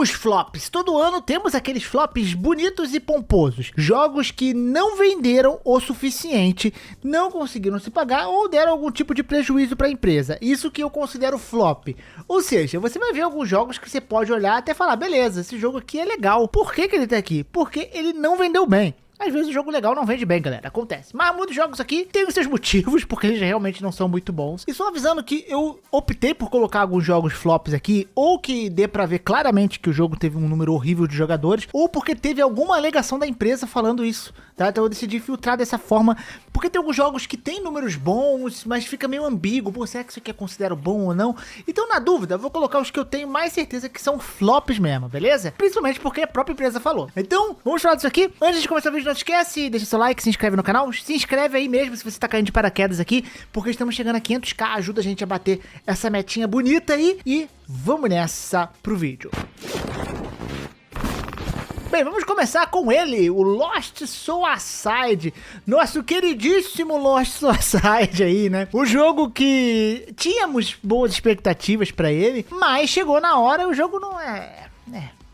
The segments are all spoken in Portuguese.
Os flops. Todo ano temos aqueles flops bonitos e pomposos. Jogos que não venderam o suficiente, não conseguiram se pagar ou deram algum tipo de prejuízo para a empresa. Isso que eu considero flop. Ou seja, você vai ver alguns jogos que você pode olhar até falar, beleza, esse jogo aqui é legal. Por que ele tá aqui? Porque ele não vendeu bem. Às vezes o jogo legal não vende bem, galera, acontece. Mas muitos jogos aqui têm os seus motivos, porque eles realmente não são muito bons. E só avisando que eu optei por colocar alguns jogos flops aqui, ou que dê pra ver claramente que o jogo teve um número horrível de jogadores, ou porque teve alguma alegação da empresa falando isso, tá? Então eu decidi filtrar dessa forma, porque tem alguns jogos que tem números bons, mas fica meio ambíguo. Pô, será que isso aqui é considerado bom ou não? Então, na dúvida, eu vou colocar os que eu tenho mais certeza que são flops mesmo, beleza? Principalmente porque a própria empresa falou. Então, vamos falar disso aqui. Antes de começar o vídeo, não esquece, deixa seu like, se inscreve no canal. Se inscreve aí mesmo se você tá caindo de paraquedas aqui, porque estamos chegando a 500k, ajuda a gente a bater essa metinha bonita aí. E vamos nessa pro vídeo. Bem, vamos começar com ele, o Lost Suicide, nosso queridíssimo Lost Suicide aí, né? O jogo que tínhamos boas expectativas pra ele, mas chegou na hora e o jogo não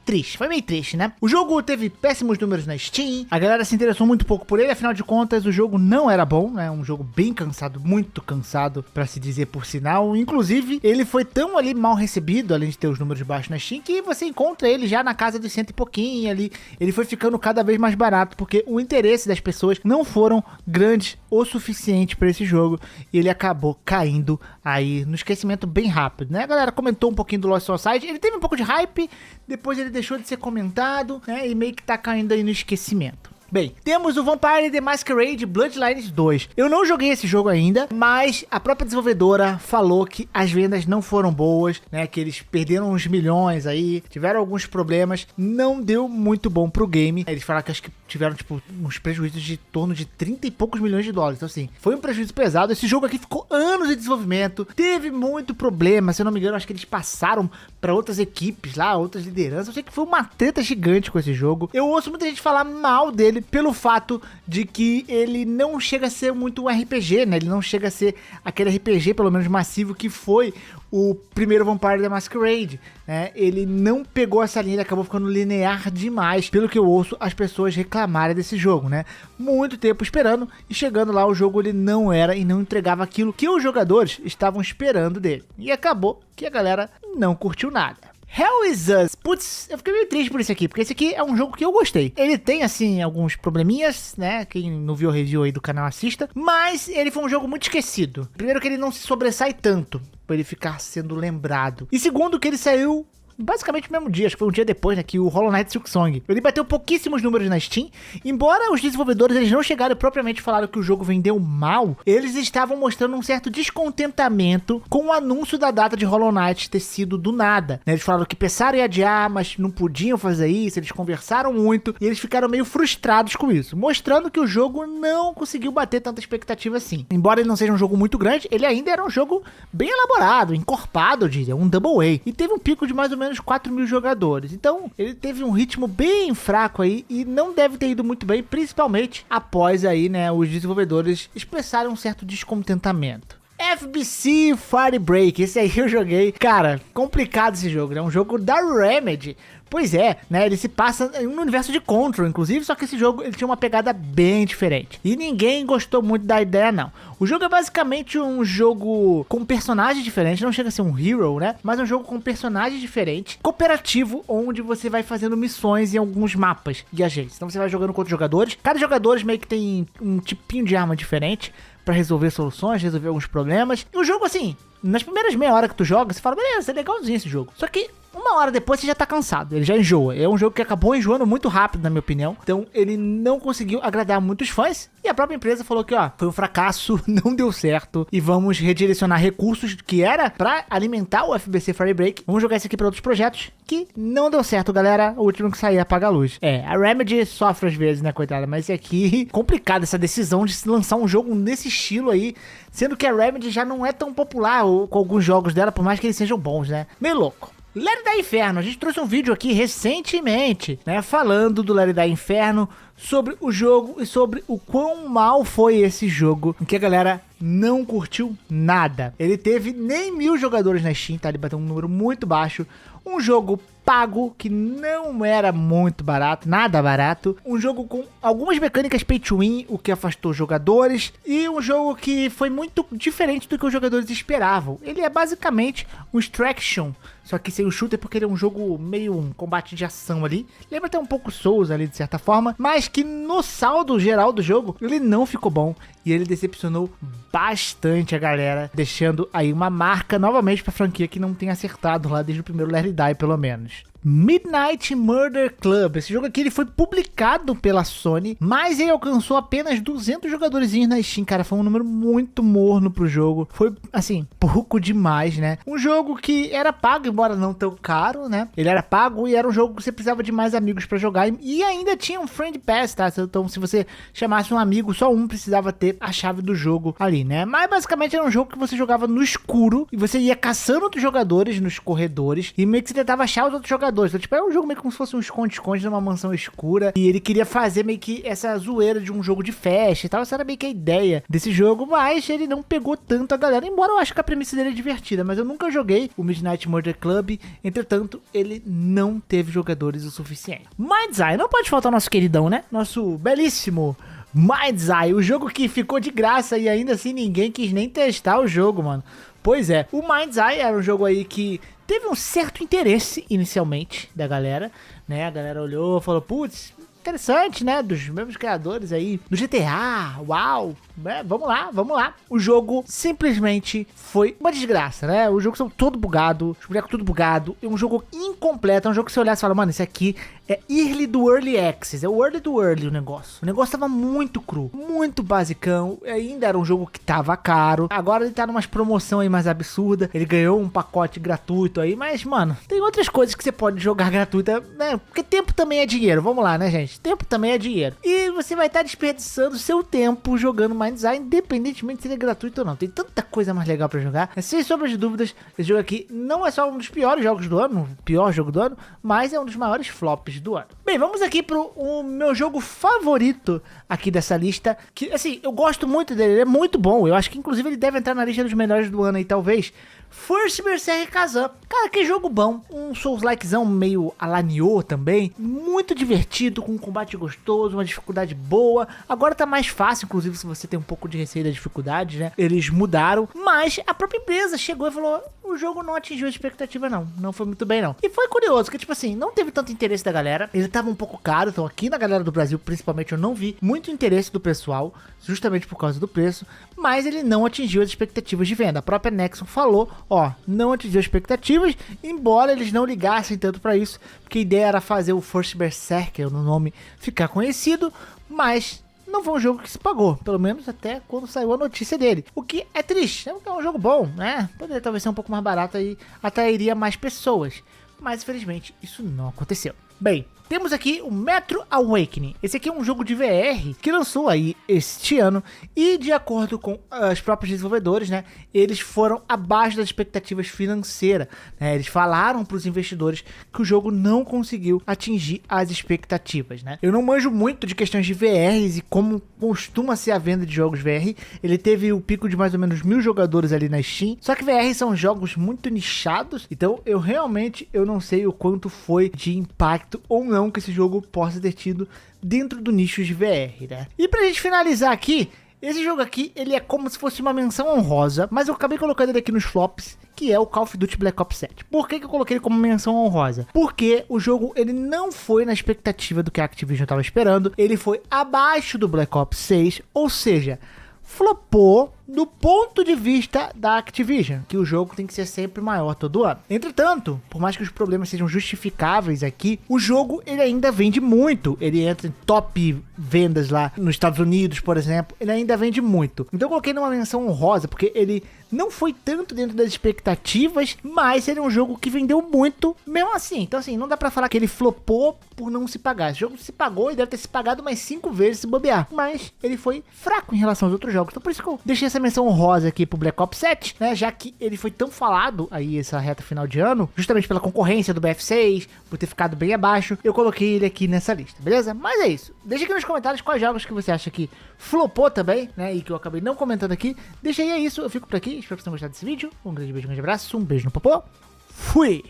triste, foi meio triste, né? O jogo teve péssimos números na Steam, a galera se interessou muito pouco por ele, afinal de contas o jogo não era bom, né? Um jogo bem cansado, muito cansado, pra se dizer por sinal. Inclusive, ele foi tão ali mal recebido, além de ter os números baixos na Steam, que você encontra ele já na casa dos 100 e pouquinho ali. Ele foi ficando cada vez mais barato, porque o interesse das pessoas não foram grandes o suficiente pra esse jogo, e ele acabou caindo aí no esquecimento bem rápido, né? A galera comentou um pouquinho do Lost Suicide, ele teve um pouco de hype, depois ele deixou de ser comentado, né, e meio que tá caindo aí no esquecimento. Bem, temos o Vampire The Masquerade Bloodlines 2. Eu não joguei esse jogo ainda, mas a própria desenvolvedora falou que as vendas não foram boas, né? Que eles perderam uns milhões aí, tiveram alguns problemas, não deu muito bom pro game. Eles falaram que acho que tiveram, tipo, uns prejuízos de torno de 30 e poucos milhões de dólares. Então, assim, foi um prejuízo pesado. Esse jogo aqui ficou anos de desenvolvimento, teve muito problema. Se eu não me engano, acho que eles passaram pra outras equipes lá, outras lideranças. Eu sei que foi uma treta gigante com esse jogo. Eu ouço muita gente falar mal dele, pelo fato de que ele não chega a ser muito um RPG, né? Ele não chega a ser aquele RPG, pelo menos massivo, que foi o primeiro Vampire The Masquerade, né? Ele não pegou essa linha, ele acabou ficando linear demais, pelo que eu ouço as pessoas reclamarem desse jogo, né? Muito tempo esperando, e chegando lá o jogo ele não era e não entregava aquilo que os jogadores estavam esperando dele. E acabou que a galera não curtiu nada. Hell is Us. Putz, eu fiquei meio triste por isso aqui, porque esse aqui é um jogo que eu gostei. Ele tem, assim, alguns probleminhas, né? Quem não viu o review aí do canal assista. Mas ele foi um jogo muito esquecido. Primeiro que ele não se sobressai tanto, pra ele ficar sendo lembrado. E segundo que ele saiu basicamente no mesmo dia, acho que foi um dia depois, né, que o Hollow Knight Silksong. Ele bateu pouquíssimos números na Steam, embora os desenvolvedores eles não chegaram e propriamente falaram que o jogo vendeu mal, eles estavam mostrando um certo descontentamento com o anúncio da data de Hollow Knight ter sido do nada, né? Eles falaram que pensaram em adiar, mas não podiam fazer isso, eles conversaram muito, e eles ficaram meio frustrados com isso, mostrando que o jogo não conseguiu bater tanta expectativa assim. Embora ele não seja um jogo muito grande, ele ainda era um jogo bem elaborado, encorpado, eu diria, um double A, e teve um pico de mais ou menos 4 mil jogadores. Então, ele teve um ritmo bem fraco aí e não deve ter ido muito bem, principalmente após aí, né, os desenvolvedores expressarem um certo descontentamento. FBC Firebreak, esse aí eu joguei. Cara, complicado esse jogo, né? Um jogo da Remedy. Pois é, né? Ele se passa em um universo de Control, inclusive, só que esse jogo ele tinha uma pegada bem diferente. E ninguém gostou muito da ideia, não. O jogo é basicamente um jogo com personagens diferentes, não chega a ser um hero, né? Mas é um jogo com personagens diferentes, cooperativo, onde você vai fazendo missões em alguns mapas de agentes. Então você vai jogando com outros jogadores. Cada jogador meio que tem um tipinho de arma diferente pra resolver soluções, resolver alguns problemas. E o jogo, assim, nas primeiras meia hora que tu joga, você fala, beleza, é legalzinho esse jogo. Só que uma hora depois você já tá cansado, ele já enjoa. É um jogo que acabou enjoando muito rápido, na minha opinião. Então ele não conseguiu agradar muitos fãs. E a própria empresa falou que, ó, foi um fracasso, não deu certo. E vamos redirecionar recursos que era pra alimentar o FBC Firebreak. Vamos jogar isso aqui pra outros projetos, que não deu certo, galera. O último que sair apaga a luz. É, a Remedy sofre às vezes, né, coitada. Mas esse aqui, complicado essa decisão de se lançar um jogo nesse estilo aí. Sendo que a Remedy já não é tão popular com alguns jogos dela, por mais que eles sejam bons, né? Meio louco. Let It Die Inferno, a gente trouxe um vídeo aqui recentemente, né, falando do Let It Die Inferno, sobre o jogo e sobre o quão mal foi esse jogo, em que a galera não curtiu nada. Ele teve nem 1000 jogadores na Steam, tá? Ele bateu um número muito baixo, um jogo pago, que não era muito barato, nada barato. Um jogo com algumas mecânicas pay to win, o que afastou jogadores. E um jogo que foi muito diferente do que os jogadores esperavam. Ele é basicamente um extraction, só que sem o shooter, porque ele é um jogo meio um combate de ação ali. Lembra até um pouco Souls ali, de certa forma. Mas que no saldo geral do jogo, ele não ficou bom. E ele decepcionou bastante a galera, deixando aí uma marca novamente pra franquia que não tem acertado lá desde o primeiro Let It Die, pelo menos. Midnight Murder Club. Esse jogo aqui ele foi publicado pela Sony, mas ele alcançou apenas 200 jogadorzinhos na Steam, cara. Foi um número muito morno pro jogo. Foi, assim, pouco demais, né? Um jogo que era pago, embora não tão caro, né? Ele era pago e era um jogo que você precisava de mais amigos pra jogar. E ainda tinha um Friend Pass, tá? Então, se você chamasse um amigo, só um precisava ter a chave do jogo ali, né? Mas, basicamente, era um jogo que você jogava no escuro e você ia caçando outros jogadores nos corredores e meio que você tentava achar os outros jogadores. Então, tipo, é um jogo meio como se fosse um esconde-esconde numa mansão escura. E ele queria fazer meio que essa zoeira de um jogo de festa e tal. Essa era meio que a ideia desse jogo, mas ele não pegou tanto a galera. Embora eu acho que a premissa dele é divertida, mas eu nunca joguei o Midnight Murder Club. Entretanto, ele não teve jogadores o suficiente. Mind's Eye, não pode faltar o nosso queridão, né? Nosso belíssimo Mind's Eye, o jogo que ficou de graça e ainda assim ninguém quis nem testar o jogo, mano. Pois é, o Mind's Eye era um jogo aí que teve um certo interesse inicialmente da galera, né? A galera olhou e falou, putz, interessante, né? Dos mesmos criadores aí do GTA, uau, né? Vamos lá. O jogo simplesmente foi uma desgraça, né? O jogo são todo bugado, os bonecos tudo bugado, é um jogo incompleto, é um jogo que você olhar e fala, mano, esse aqui é early do early access, é o early do early o negócio. O negócio tava muito cru, muito basicão, ainda era um jogo que tava caro, agora ele tá numa promoção aí mais absurda, ele ganhou um pacote gratuito aí, mas, mano, tem outras coisas que você pode jogar gratuita, né? Porque tempo também é dinheiro, vamos lá, né, gente? Tempo também é dinheiro. E você vai estar desperdiçando seu tempo jogando Mind's Eye, independentemente se ele é gratuito ou não. Tem tanta coisa mais legal pra jogar. Sem sombra de dúvidas, esse jogo aqui não é só um dos piores jogos do ano, o pior jogo do ano, mas é um dos maiores flops do ano. Bem, vamos aqui pro meu jogo favorito aqui dessa lista, que, assim, eu gosto muito dele, ele é muito bom. Eu acho que, inclusive, ele deve entrar na lista dos melhores do ano aí, talvez. First Berserk Kazan. Cara, que jogo bom. Um Souls-likezão meio à la Nioh também. Muito divertido, com um combate gostoso, uma dificuldade boa. Agora tá mais fácil, inclusive, se você tem um pouco de receio da dificuldade, né? Eles mudaram. Mas a própria empresa chegou e falou, o jogo não atingiu a expectativa, não. Não foi muito bem, não. E foi curioso, porque, tipo assim, não teve tanto interesse da galera. Ele tava um pouco caro, então aqui na galera do Brasil, principalmente, eu não vi muito interesse do pessoal, justamente por causa do preço. Mas ele não atingiu as expectativas de venda. A própria Nexon falou, ó, não atingiu as expectativas, embora eles não ligassem tanto pra isso, porque a ideia era fazer o First Berserker, no nome, ficar conhecido, mas não foi um jogo que se pagou, pelo menos até quando saiu a notícia dele. O que é triste, é um jogo bom, né? Poderia talvez ser um pouco mais barato e atrairia mais pessoas, mas infelizmente isso não aconteceu. Bem, temos aqui o Metro Awakening. Esse aqui é um jogo de VR que lançou aí este ano e, de acordo com os próprios desenvolvedores, né, eles foram abaixo das expectativas financeiras, né? Eles falaram para os investidores que o jogo não conseguiu atingir as expectativas, né? Eu não manjo muito de questões de VRs e como costuma ser a venda de jogos VR. Ele teve o pico de mais ou menos 1000 jogadores ali na Steam, só que VR são jogos muito nichados, então eu realmente não sei o quanto foi de impacto ou não que esse jogo possa ter tido dentro do nicho de VR, né? E pra gente finalizar aqui, esse jogo aqui, ele é como se fosse uma menção honrosa, mas eu acabei colocando ele aqui nos flops, que é o Call of Duty Black Ops 7. Por que eu coloquei ele como menção honrosa? Porque o jogo, ele não foi na expectativa do que a Activision estava esperando, ele foi abaixo do Black Ops 6, ou seja, flopou do ponto de vista da Activision, que o jogo tem que ser sempre maior todo ano. Entretanto, por mais que os problemas sejam justificáveis aqui, o jogo ele ainda vende muito. Ele entra em top vendas lá nos Estados Unidos, por exemplo, ele ainda vende muito. Então eu coloquei numa menção honrosa, porque ele não foi tanto dentro das expectativas, mas ele é um jogo que vendeu muito mesmo assim. Então assim, não dá pra falar que ele flopou por não se pagar. Esse jogo se pagou e deve ter se pagado mais 5 vezes se bobear, mas ele foi fraco em relação aos outros jogos. Então por isso que eu deixei essa menção honrosa aqui pro Black Ops 7, né, já que ele foi tão falado aí essa reta final de ano, justamente pela concorrência do BF6, por ter ficado bem abaixo, eu coloquei ele aqui nessa lista, beleza? Mas é isso, deixa aqui nos comentários quais jogos que você acha que flopou também, né, e que eu acabei não comentando aqui. Deixa aí, é isso, eu fico por aqui, espero que vocês tenham gostado desse vídeo, um grande beijo, um grande abraço, um beijo no popô, fui!